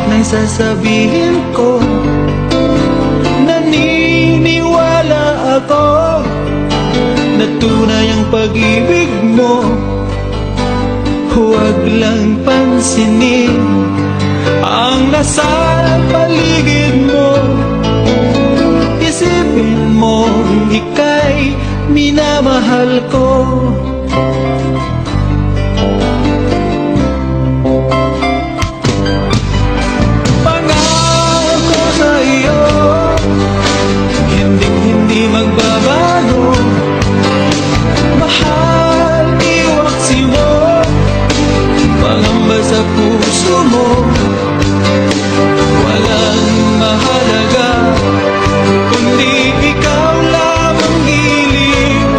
nang sasabihin ko. Naniniwala ako na tunay ang pag-ibig mo. Huwag lang pansinin ang nasa paligid mo. Isipin mo, ika'y minamahal ko. Pangako sa iyo, hindi magbabago. Mahal, iwaksi mo, pangamba sa puso mo. Walang mahalaga kundi ikaw lamang giliw.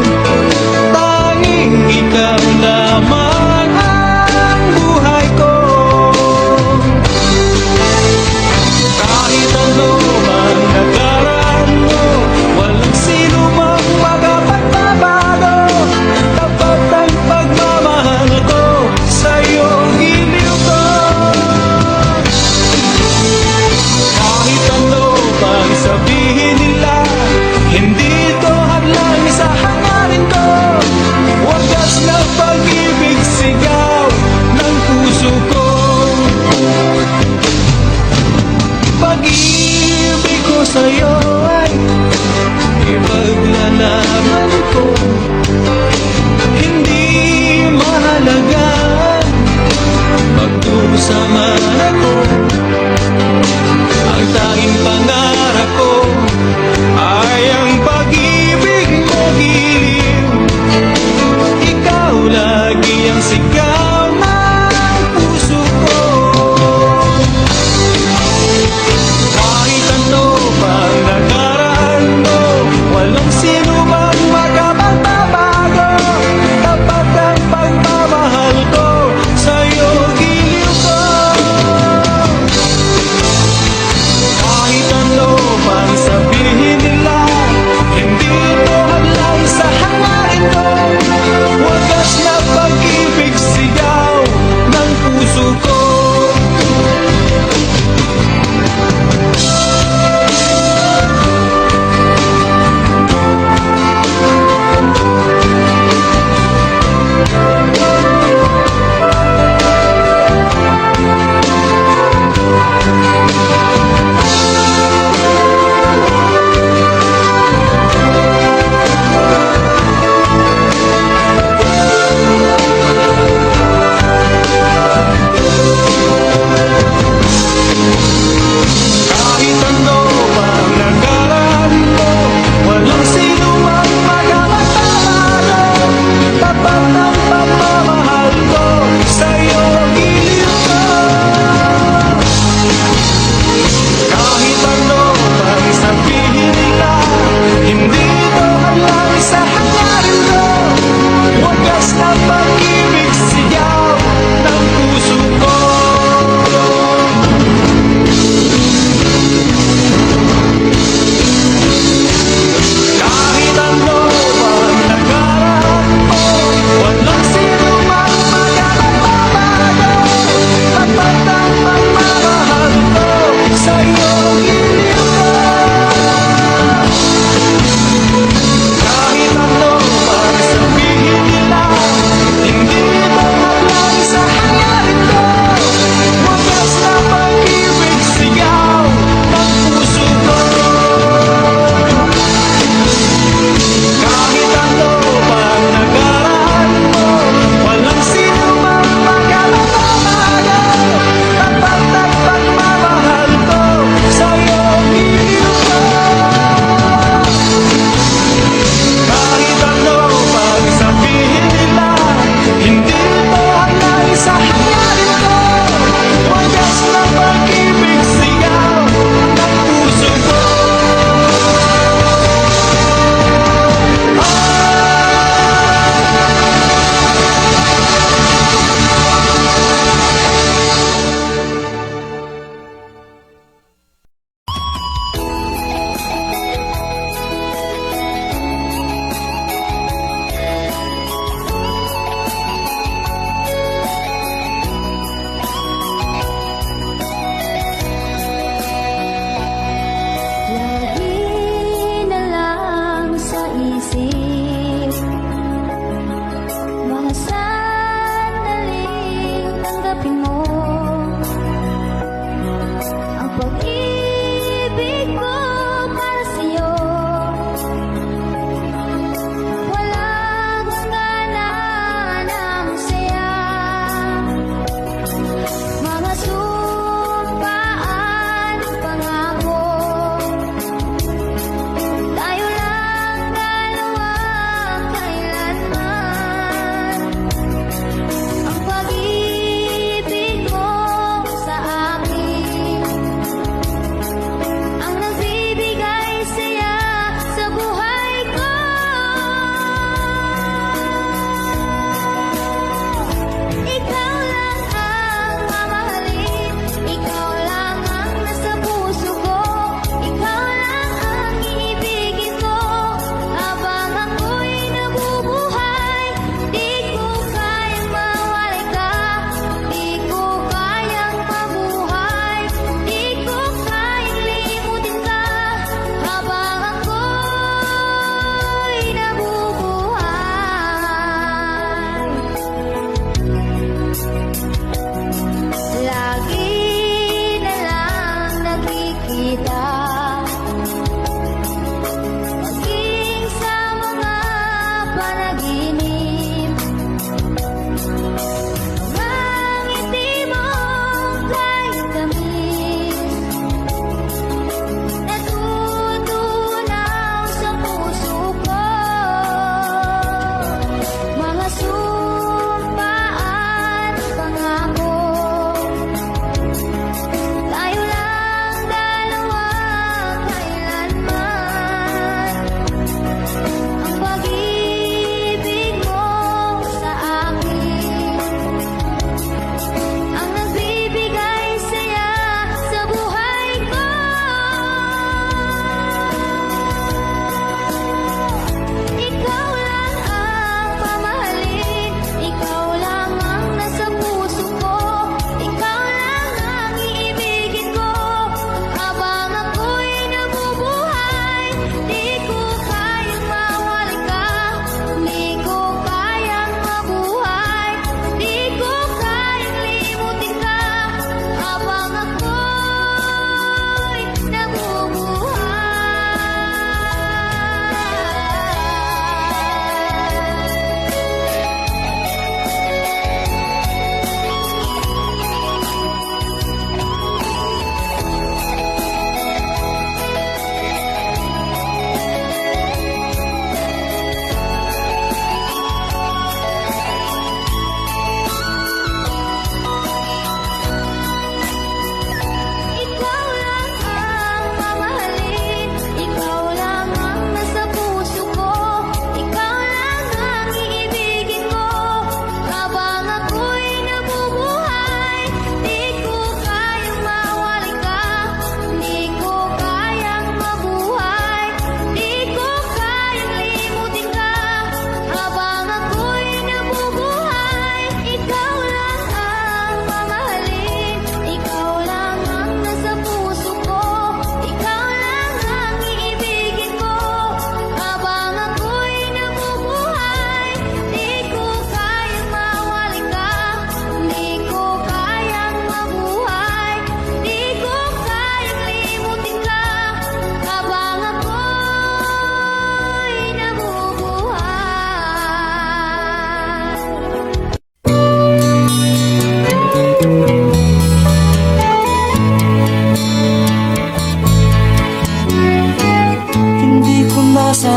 Tanging ikaw lamang ang buhay ko. Kahit ano man nakaraan mo, walang sino mang makapagbabago. Tapat ang pagmamahal ko sa'yo, giliw ko. Kahit ano pang sabihin nila, hindi ito hadlang sa hangarin ko. Wagas na pag-ibig, sigaw ng puso ko. Pag-ibig ko sa'yo ay ipaglalaban ko. Hindi mahalaga magdusa man ako. Ang tanging pangarap ko ay ang pag-ibig mo, giliw. Ikaw lagi ang sigaw ng puso ko. Kahit ano pang nakaraan mo, walang sino mang makapagbabago.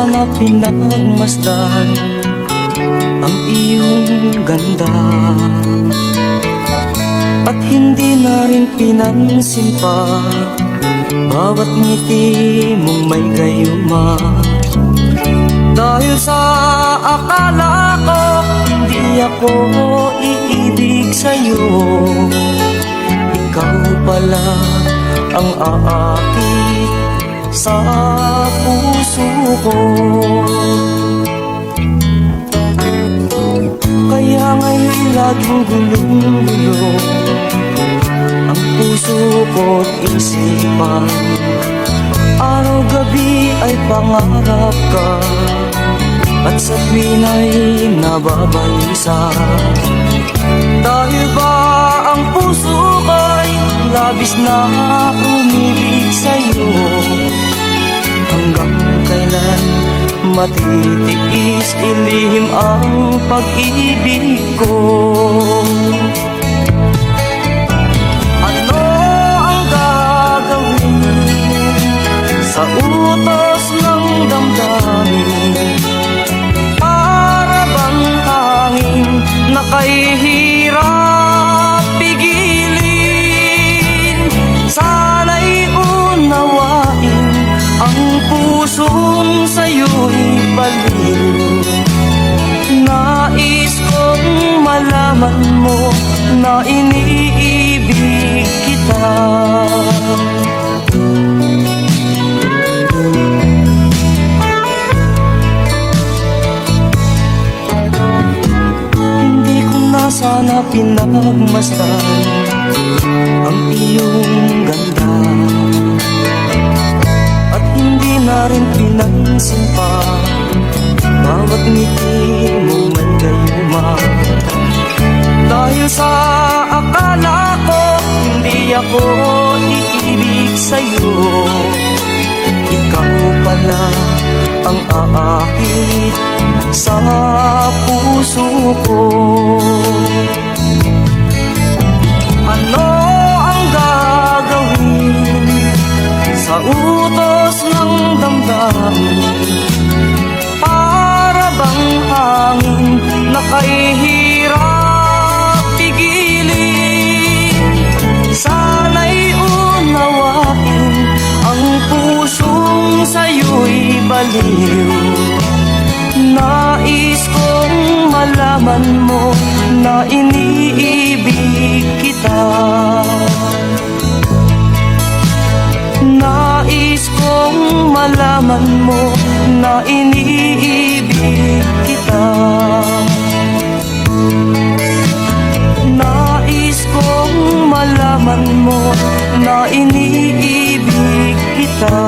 sana pinagmasdan ang iyong ganda, at hindi na rin pinansin pa bawat ngiti mong may gayuma. Dahil sa akala ko hindi ako iibig sa'yo, ikaw pala ang aakit sa puso ko. Kaya ngayon laging gulong-gulo ang puso ko't isipan. Araw-gabi ay pangarap ka, at sa tuwin ay nababalisa. Dahil ba ang puso ko'y labis na umibig sa'yo? Hanggang kailan matitiis ilihim ang pag-ibig ko? Ano ang gagawin sa utos ng damdamin? Para bang hangin na kahihirap pigilin? Sana'y unawain ang pusong sa'yo'y baliw. Nais kong malaman mo na iniibig kita. Hindi ko na sana pinagmasdan ang iyong ganda, at hindi na rin pinansin pa bawat ngiti mong may gayuma. Dahil sa akala ko hindi ako iibig sa'yo, ikaw pala ang aakit sa puso ko. Ano ang gagawin sa utos ng damdamin? Para bang hangin na kahihirap pigilin? Sana'y unawain ang pusong sa'yo'y baliw. Nais kong malaman mo na iniibig kita. Nais kong malaman mo na iniibig kita. Nais kong malaman mo na iniibig kita.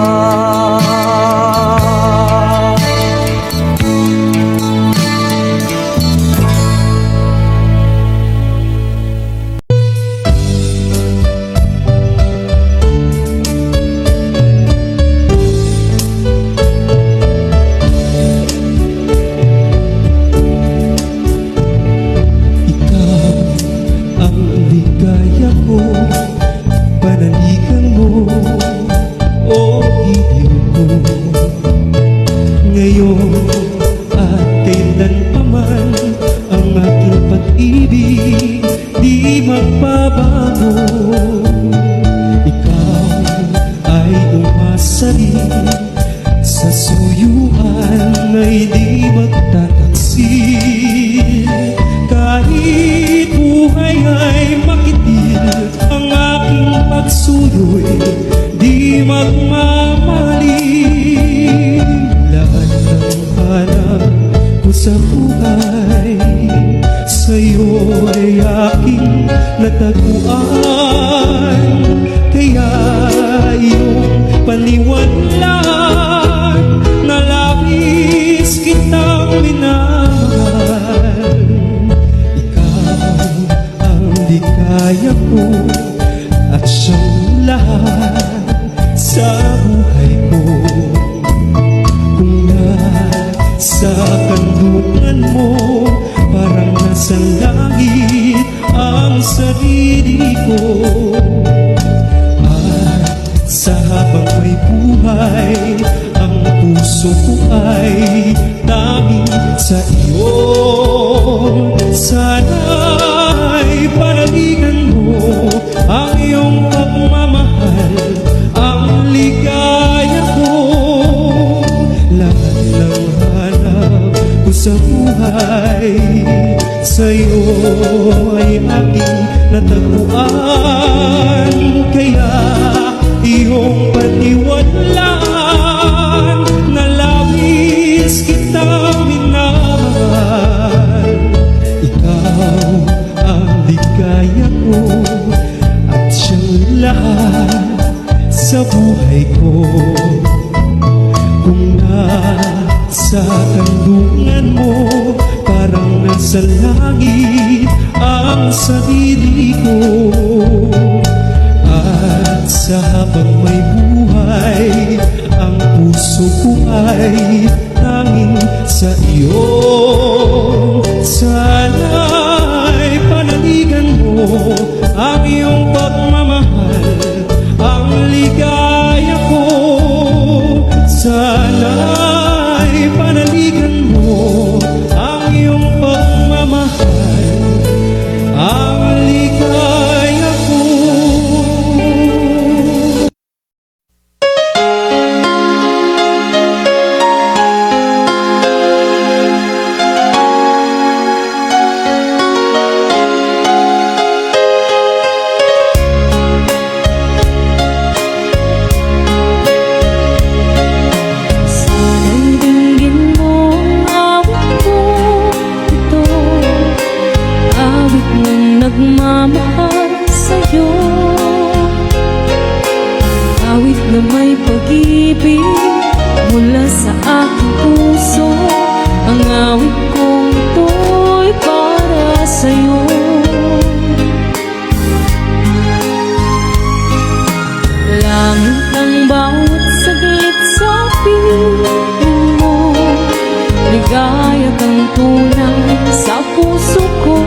Sa habang may buhay, ang puso ko ay sa iyo. Sana'y panaligan mo ang iyong pagmamahal, ang ligaya ko. Lahat ng hanap ko sa buhay, sa'yo ay aking natagpuan. Kaya iyong paniwalaan na labis kitang minamahal. Ikaw ang ligaya ko at siyang lahat sa buhay ko. Kung nasa kandungan mo, parang nasa langit ang sarili ko. At sa habang may buhay, ang puso ko ay tanging sa iyo. Sana'y panaligan mo ang iyong pagmamahal, ang ligaya ko. Sana'y panaligan mo ang iyong pagmamahal, ang ligaya ko. Sana'y dinggin mo ang awit ko ito, awit ng nagmamahal sa'yo, awit na may pag-ibig mula sa aking puso. Ang awit kong ito'y para sa'yo. Langit ang bawat saglit sa piling mo, ligaya kang tunay sa puso ko.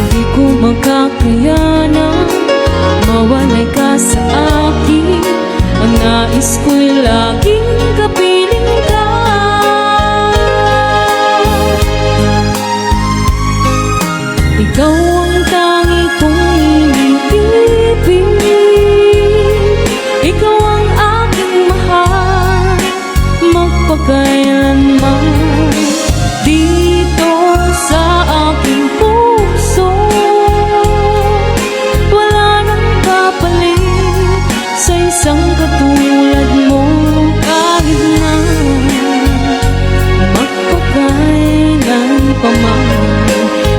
Di ko makakayanan mawalay ka sa akin. Ang nais ko'y laging kapiling ka. Ikaw ang tangi kong iniibig, ikaw ang aking mahal, magpakailanman. Dito sa aking puso, wala nang kapalit sa isang katulad mo. Kahit na magpakailan pa man,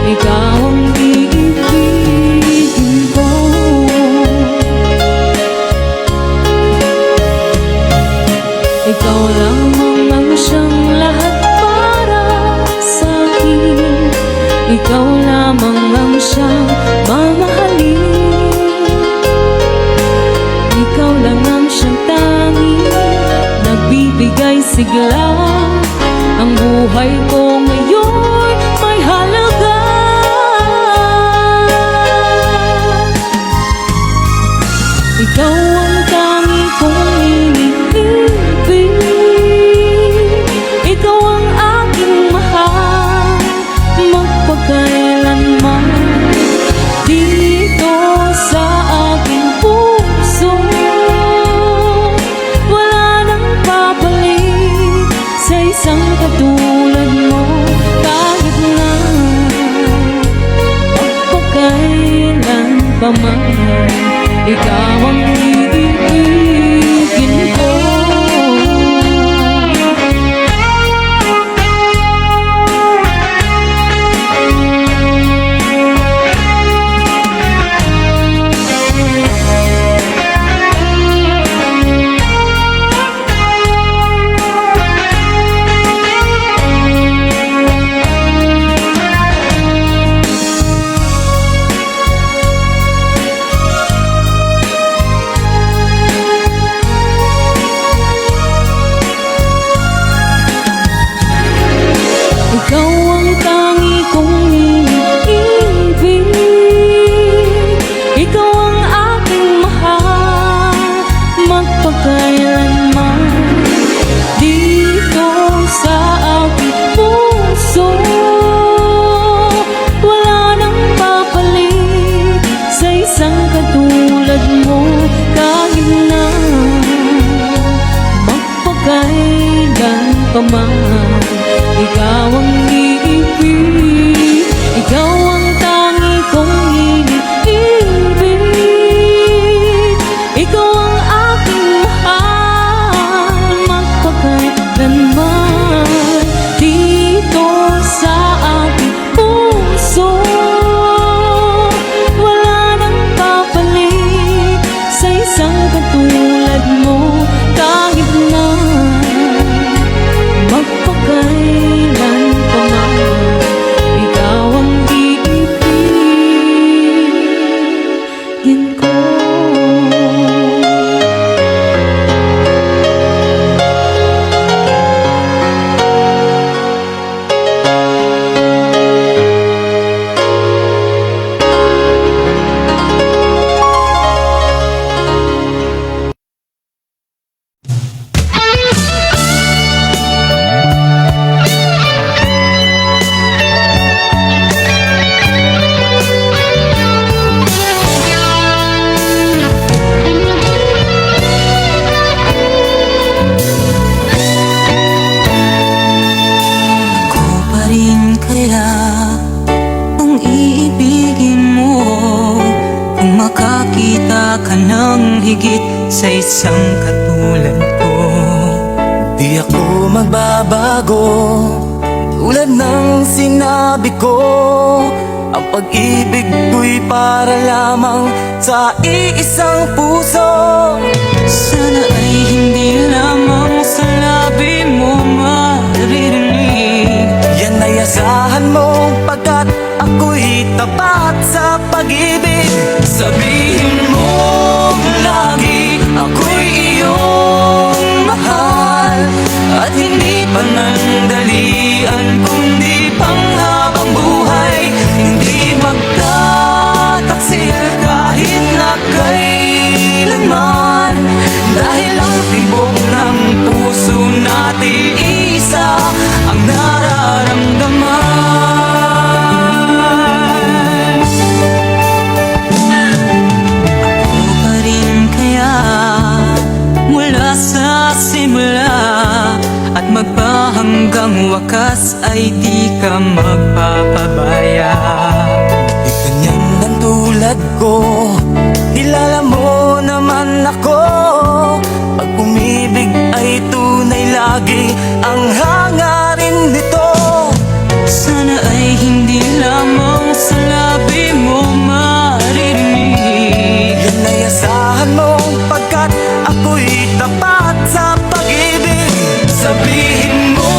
ikaw ang iibigin ko. Ikaw lamang ang siyang lahat para sa akin. Ikaw lamang ang siyang mamahalin. Ikaw lang ang siyang tanging nagbibigay sigla. Ang buhay ko ngayon may halaga. Ikaw ang tangi kong iniibig, ikaw ang aking mahal, magpakailanman. Dito sa aking puso, wala nang papalit sa isang katulad mo. Kahit na magpakailan pa man, ikaw ang iibigin ko. ikaw ang iibig, ikaw ang tangi kong iniibig. Ikaw ang aking mahal, magpakailanman dito sa aking puso. Wala nang papalit sa isang katulad mo, kahit na magpakailan pa man, ikaw ang iibigin ko. Ko pa rin kaya ang iibigin mo kung makakita ka ng higit sa isang katulad ko? Di ako magbabago, tulad ng sinabi ko. Ang pag-ibig ko'y para lamang sa iisang puso. Sana ay hindi lamang sa labi mo maririnig. Yan ay asahan mo, pagkat ako'y tapat sa pag-ibig. Sabihin mo lagi, ako'y iyong mahal, at hindi panandalian kundi panghabang buhay. Hindi magtataksil kahit na kailanman, dahil ang tibok ng puso natin isa ang nararamdaman. Ako pa rin kaya mula sa simula at magpahanggang wakas ay di ka magpapabaya. Di kanyang ng tulad ko, kilala mo naman ako. Pag umibig ay tunay lagi ang hangarin nito. Sana ay hindi lamang sa labi mo maririnig. Yan ay asahan mo, pagkat ako'y tapat sa pag-ibig. Sabihin mo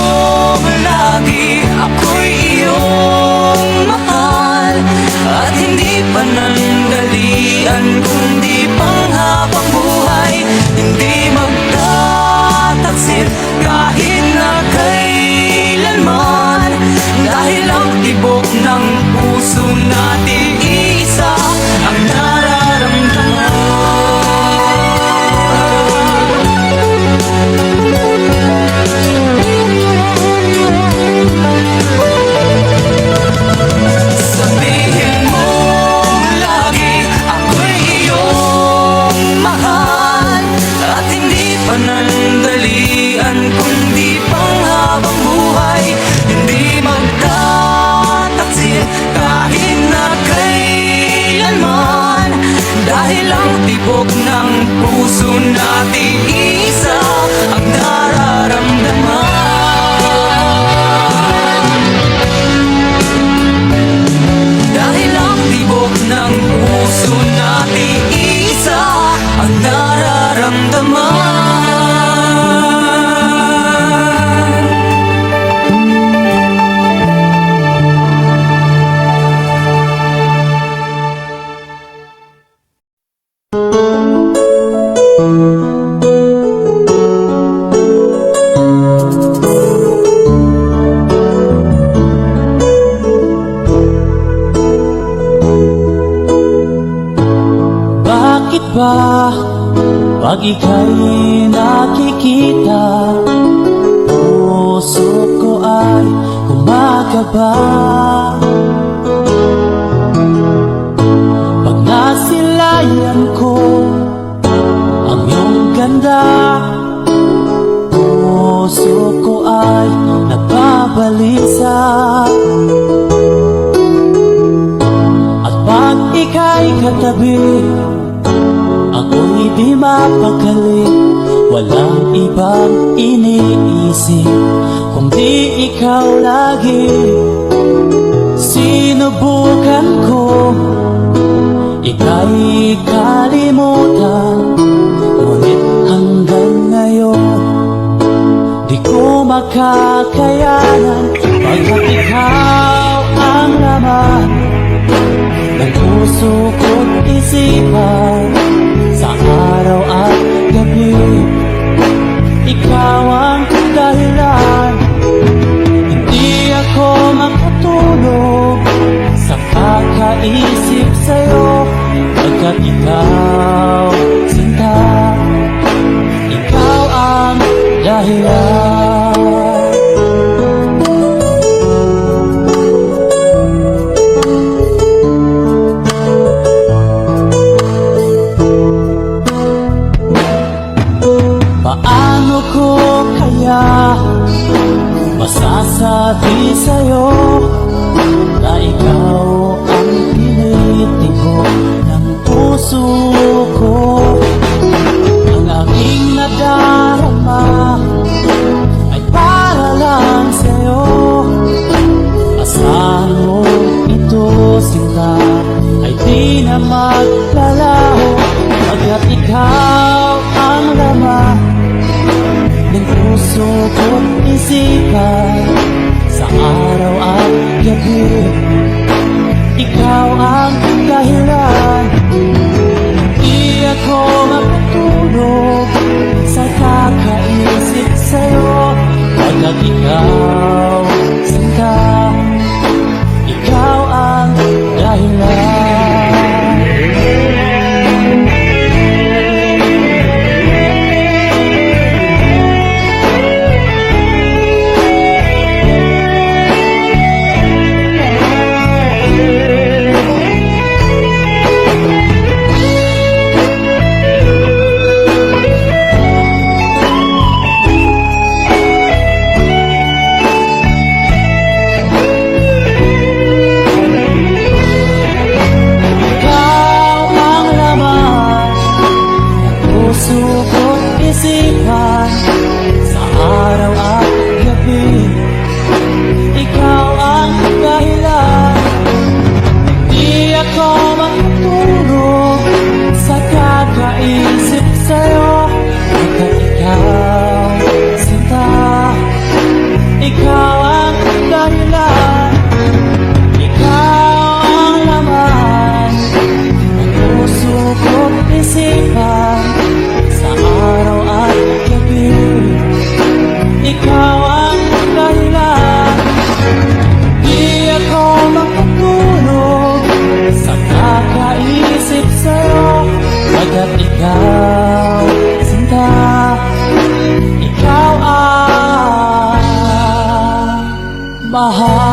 lagi, ako'y iyong mahal, at hindi panandalian kundi panghabang buhay. Hindi magtataksil kahit na kailanman, dahil ang tibok ng puso natin isa ang nararamdaman. Sabihin mo lagi, ako'y iyong mahal, at hindi panandalian kundi panghabang buhay. Hindi magtataksil kahit na kailanman, dahil ang tibok ng puso natin isa ang nararamdaman. Dahil ang tibok ng puso natin isa ang nararamdaman. Bakit ba pag ika'y nakikita, puso ko ay kumakaba? Pag nasilayan ko ang iyong ganda, puso ko ay nagbabalik. katabi, ako'y di mapakali. Walang ibang iniisip kundi ikaw lagi. Sinubukan ko ika'y kalimutan, ngunit hanggang ngayon di ko makakayanan. Pagkat ikaw ang laman ng puso ko't isipan, sa araw at gabi ikaw ang dahilan. Hindi ako makatulog sa kakaisip sa'yo, pagkat ikaw, sinta, ikaw ang dahilan. Paano ko kaya masasabi sa'yo na ikaw ang tinitigo ng puso ko? Ang aking nadarama ay para lang sa'yo. Asahan mo ito, sinta, ay di na maglalaho, pagkat ikaw ang laman ng puso ko't isipan, sa araw at gabi ikaw ang dahilan. Di ako makatulog sa kakaisip sa'yo, pagkat ikaw, sinta, ikaw ang dahilan. Sa araw at gabi ikaw ang dahilan. Di ako makatulog sa kakaisip sa'yo, pagkat ikaw, sinta, ikaw ang dahilan. Ikaw ang laman ng puso ko't isipan, sa araw at gabi ikaw ang dahilan. Di ako makatulog sa kakaisip sa'yo, pagkat ikaw, sinta, ikaw ang mahal.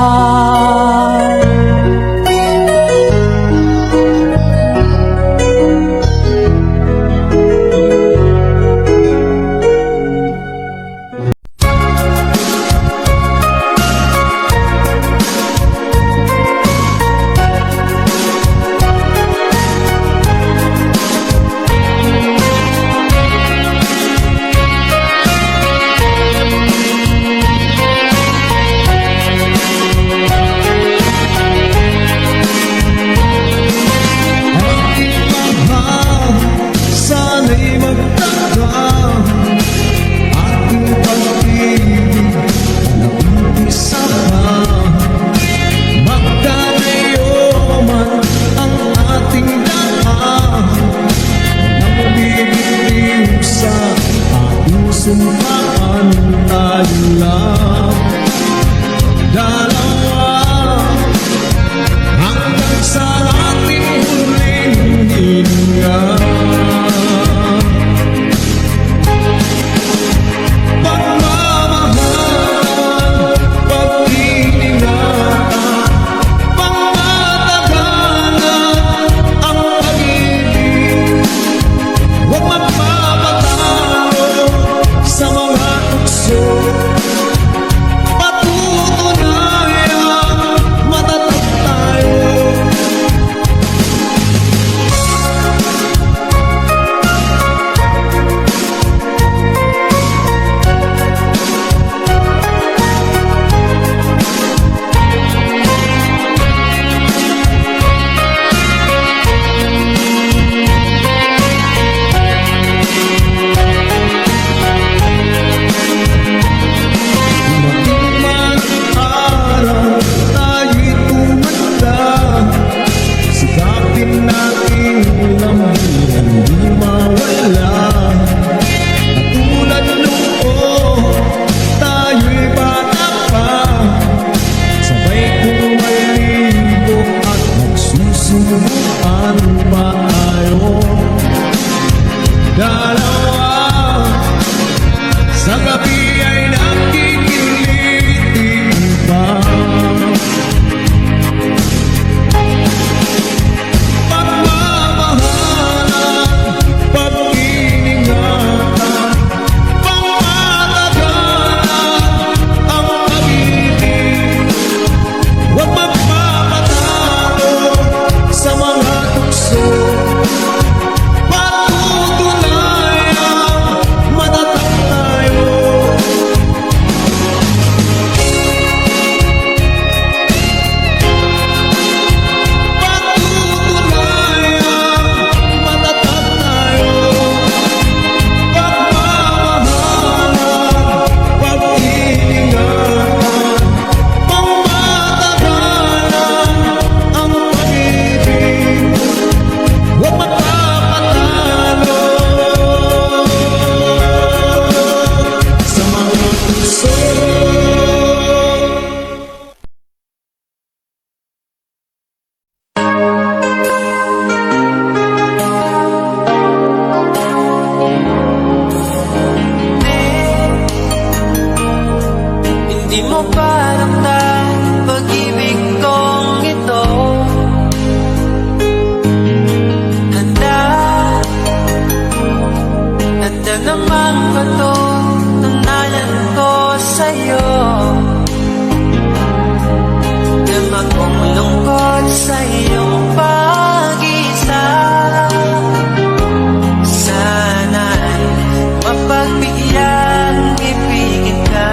Di mo ba ramdam pag-ibig kong ito? Handa naman ba to? Tunayan ko sa'yo na magong lungkot sa iyong pag-isa. Sana'y mapagbigyan ibigin ka.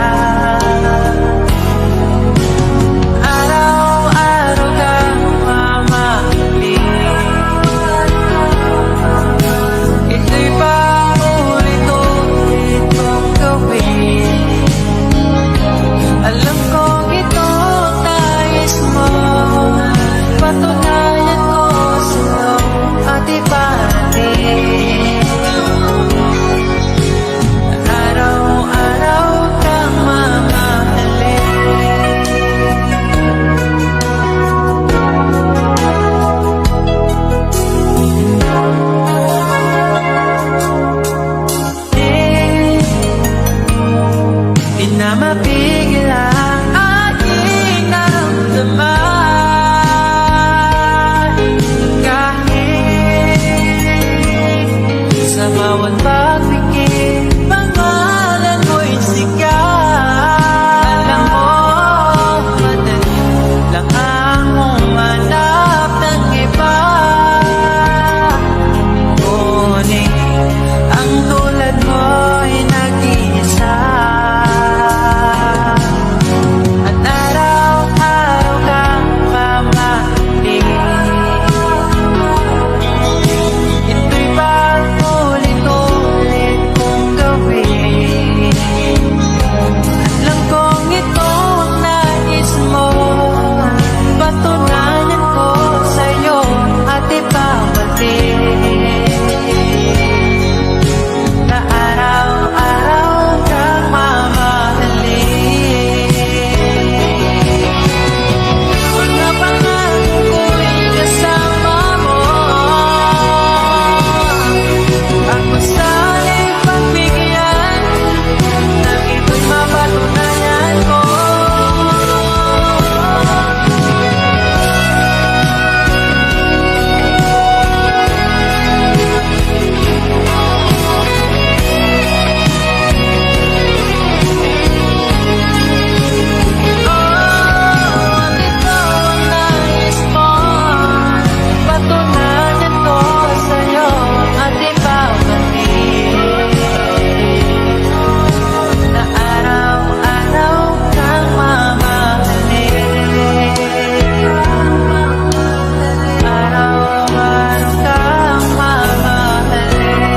Araw-araw kang mamahalin. Ito'y paulit-ulit kong gawin. Alam kong ito ang nais mo. Patunayan ko sa'yo at ibarating. Araw-araw kang mamahalin. Di na mapigil ang aking naramdaman. Kahit sa bawat pagpikit, pangalan mo'y sikat. Alam mo, madali lang ang humanap ng iba. Ngunit ang tulad mo'y nag-iisa. At araw-araw kang mamahalin. Ito'y paulit-ulit kong gawin. Alam kong ito ang nais mo. Patunayan ko sa'yo at ibabalik na araw-araw kang mamahalin. Mga pangako ko'y kasama mo. Ako sana'y pagbigyan ng ito'y mapatunayan ko. At ito ang nais mo. Patunayan ko sa'yo at ibabalik na araw-araw kang mamahalin. Araw-araw kang mamahalin.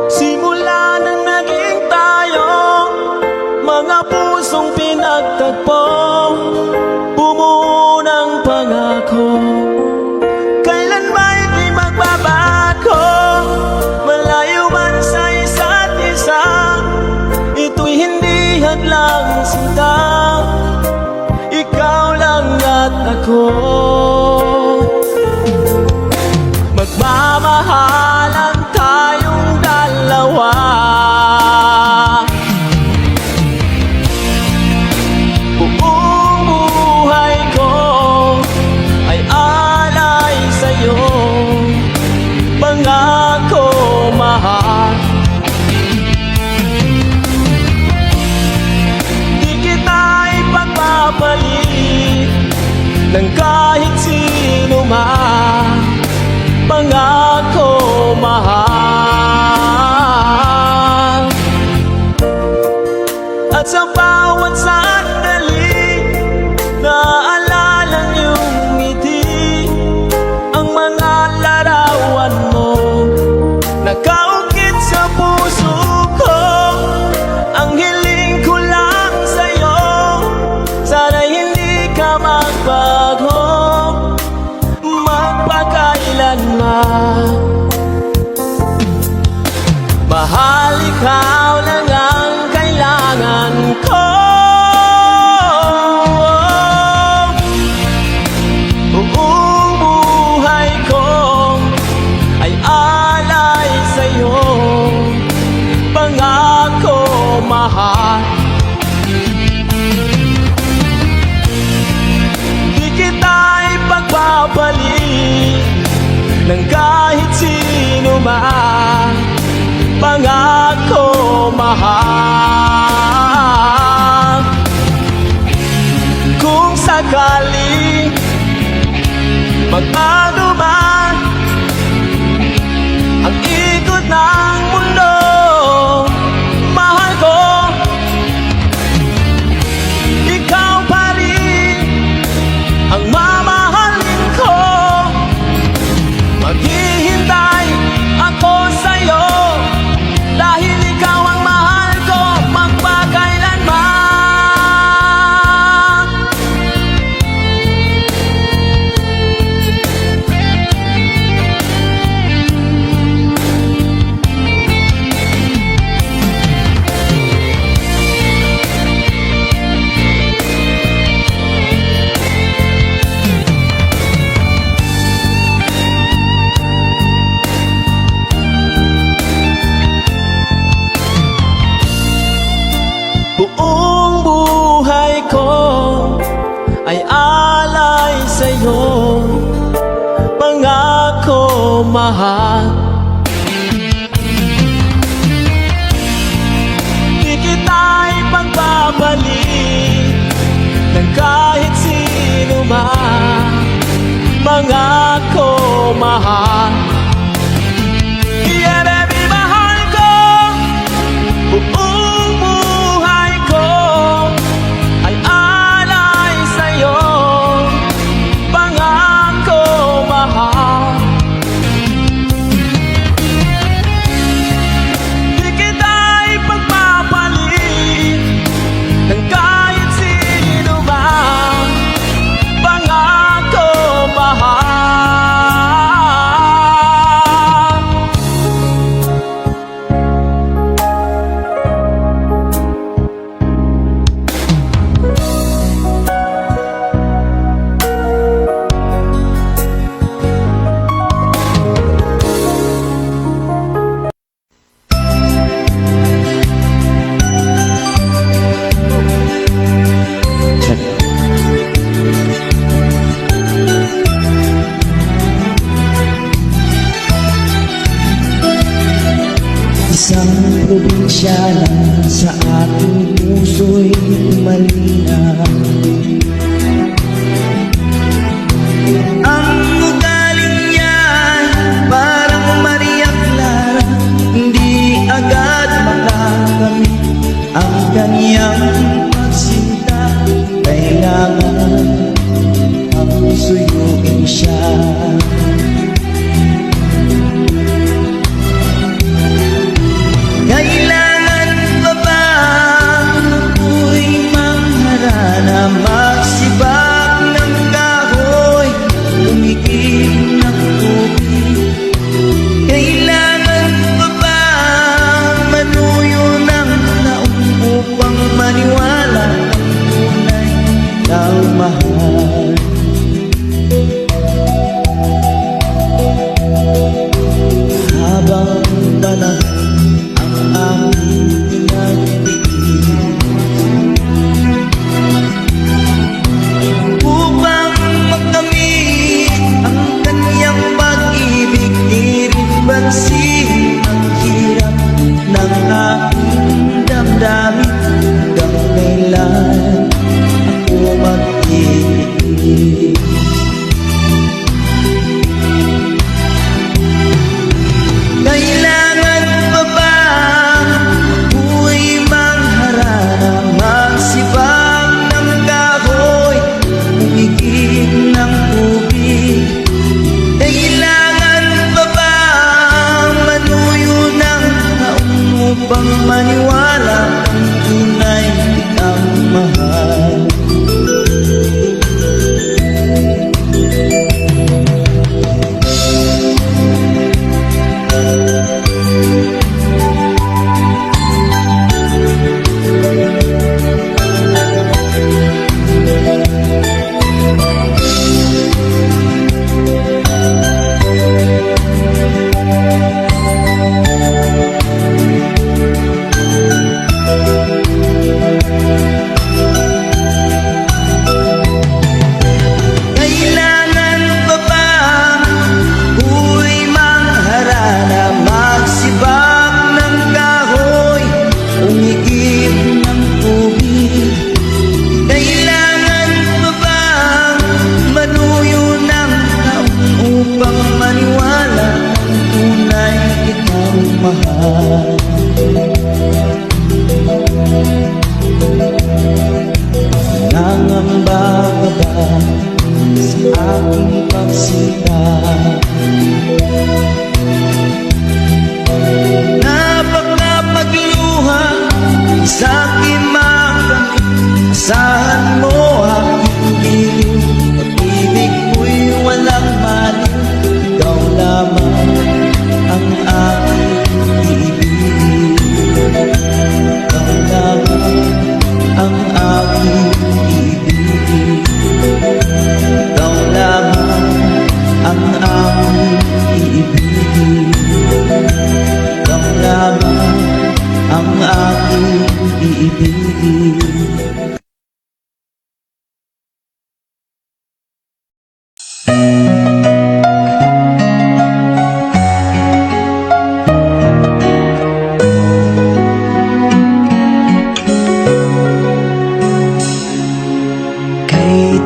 Simula nang naging tayo, mga pusong pinagtagpo, bumuo ng pangako. Kailan ba'y di magbabago? Malayo man sa isa't isa, ito'y hindi hadlang sinta. Ikaw lang at ako, magmamahalan tayong dalawa. Buong buhay ko ay alay sa'yo. Pangako, mahal, di kita ipagpapalit ng kahit sino. sakali magbago man ang ikot ng mundo, mahal ko, ikaw pa rin ang mamahalin ko. Maghihintay ako sa'yo dahil ikaw ang mahal ko magpakailanman. Buong buhay ko ay alay sa'yo, pangako mahal. Di kita ipagpapalik ng kahit sino man, pangako mahal. Yeah, baby, mahal ko. Buong buhay ko ay alay sa'yo, pangako mahal. Di kita ipagpapalit ng kahit sino man, pangako mahal. Isang probinsya lang sa ating puso'y malinaw. Ang ugaling niya parang Maria Clara, hindi agad makakamit ang kanyang pagsinta. Kailangan ang suyuin siya. Kailangan pa ba ako'y mangharana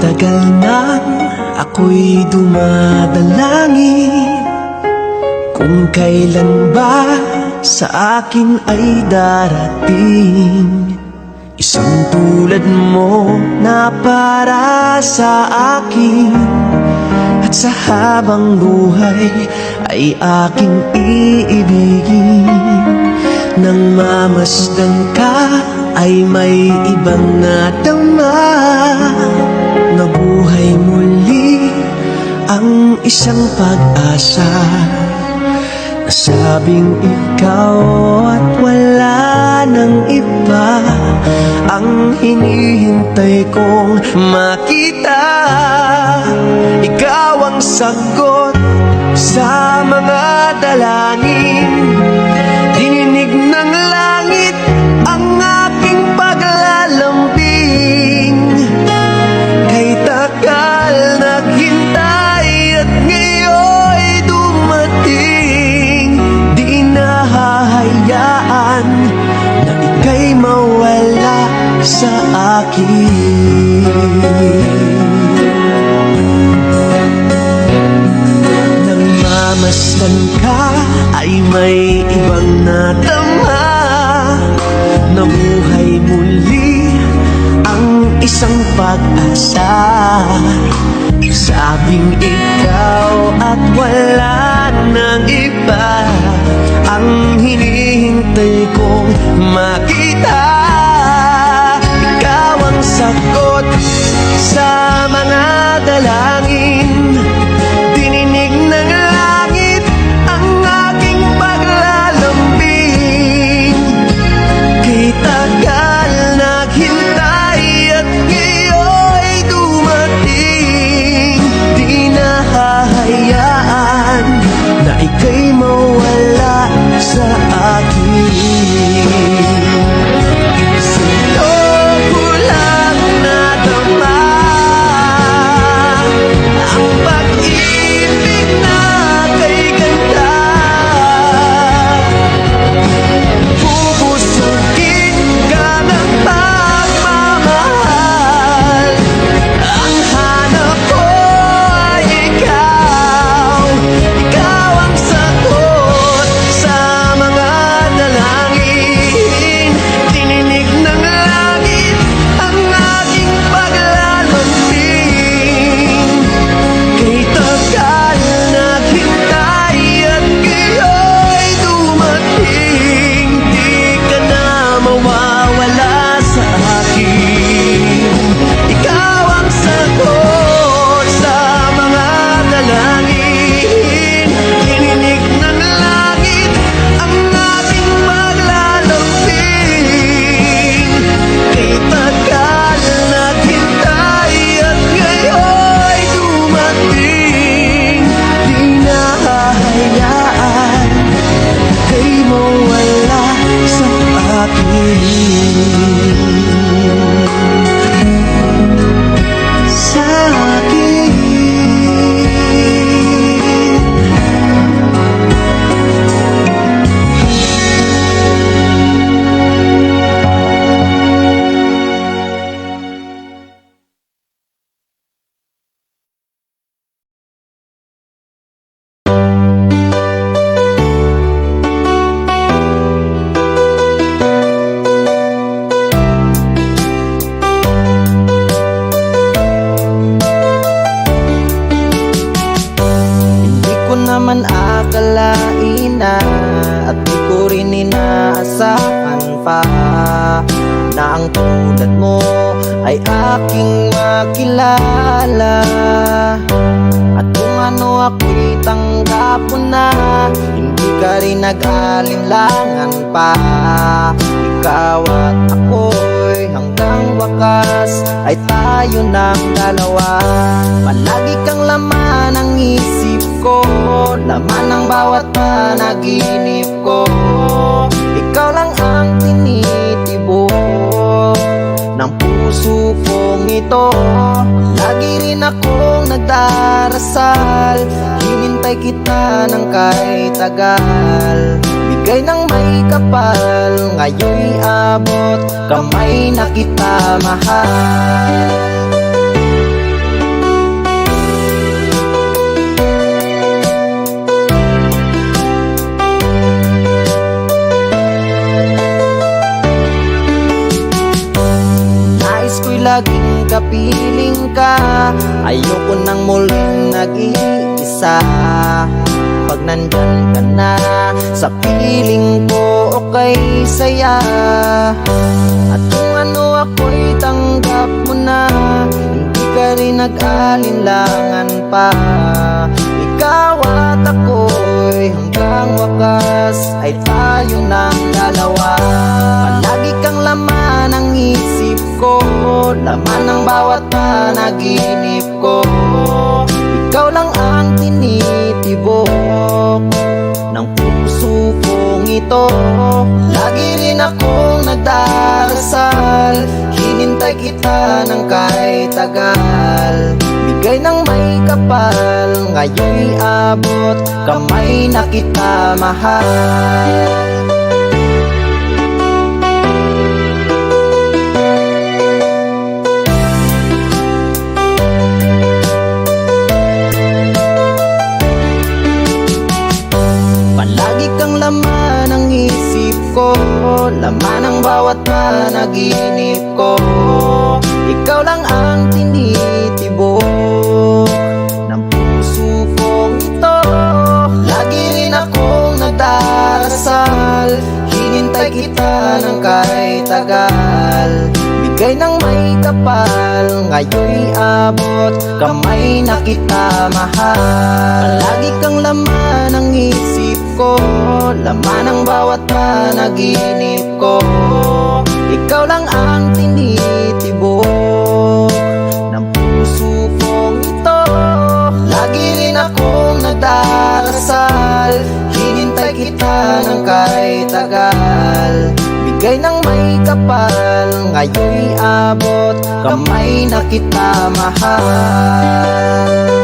tagal nang ako'y dumadalangin kung kailan ba sa akin ay darating isang tulad mo na para sa akin. At sa habang buhay ay aking iibigin. Nang mamasdan ka ay may ibang nadama. Nabuhay muli ang isang pag-asa. Nasabing ikaw at wala nang iba ang hinihintay kong makita. Ikaw ang sagot sa mga dalangin. Dininig ng langit ang aking paglalambing. Kay tagal naghintay at ngayon'y dumating. Di nahahayaan na ika'y mawala sa akin. Nang mamasdan ka ay may ibang nadama. Nabuhay muli ang isang pag-asa. Sabing ikaw at wala nang iba ang hinihintay kong makita. Ikaw ang sagot sa mga dalangin. Dininig ng langit ang aking paglalambing. Kay tagal naghintay at ngayon'y dumating. Di nahahayaan na ika'y mawala sa akin. Sa'yo ko lang nadama ang pag-ibig na kay ganda. Bubusugin ka ng pagmamahal. Ang hanap ko ay ikaw. Ikaw ang sagot sa mga dalangin. Dininig ng langit ang aking paglalambing. Kay tagal naghintay at ngayon'y dumating. Di ka na mawawala sa akin. Ikaw ang sagot sa mga dalangin. Dininig ng langit ang aking paglalambing. Kay tagal naghintay at ngayon'y dumating. Di nahahayaan kay mawala sa akin. Sa akin. Hindi ko naman akalain na at di ko rin inaasahan pa na ang tulad mo ay aking makilala. At kung ano ako'y tanggap mo na, hindi ka rin nag-alinlangan pa. Ikaw at ako'y hanggang wakas ay tayo ng dalawa. Palagi kang laman ng isip ko, laman ng bawat panaginip ko. Ikaw lang ang tinitibok ng puso kong ito. Lagi rin akong nagdarasal, hinintay kita ng kahit tagal. Bigay ng may kapal, ngayon'y abot kamay na kita mahal. kapiling ka. Ayoko nang muling nag-iisa. Pag nandyan ka na sa piling ko, okay saya. At kung ano ako'y tanggap mo na, hindi ka rin nag-alinlangan pa. Ikaw at ako'y hanggang wakas ay tayo ng dalawa. Palagi kang laman ng isip ko, laman ng bawat panaginip ko. Ikaw lang ang tinitibok ng puso kong ito. Lagi rin akong nagdarasal, hinintay kita ng kahit tagal. Bigay ng may kapal, ngayon'y abot, kamay na kita mahal. Palagi kang laman ng isip ko, laman ng bawat panaginip ko. Ikaw lang ang tinitibok ng puso kong ito. Lagi rin akong nagdarasal, hinintay kita ng kahit tagal. Bigay ng may kapal, ngayon'y abot, kamay na kita mahal. Palagi kang laman ng isip ko, laman ng bawat panaginip ko. Ikaw lang ang tinitibok ng puso kong ito. Lagi rin akong nagdarasal, hinintay kita ng kahit tagal. Bigay ng may kapal, ngayon'y abot, kamay na kita mahal.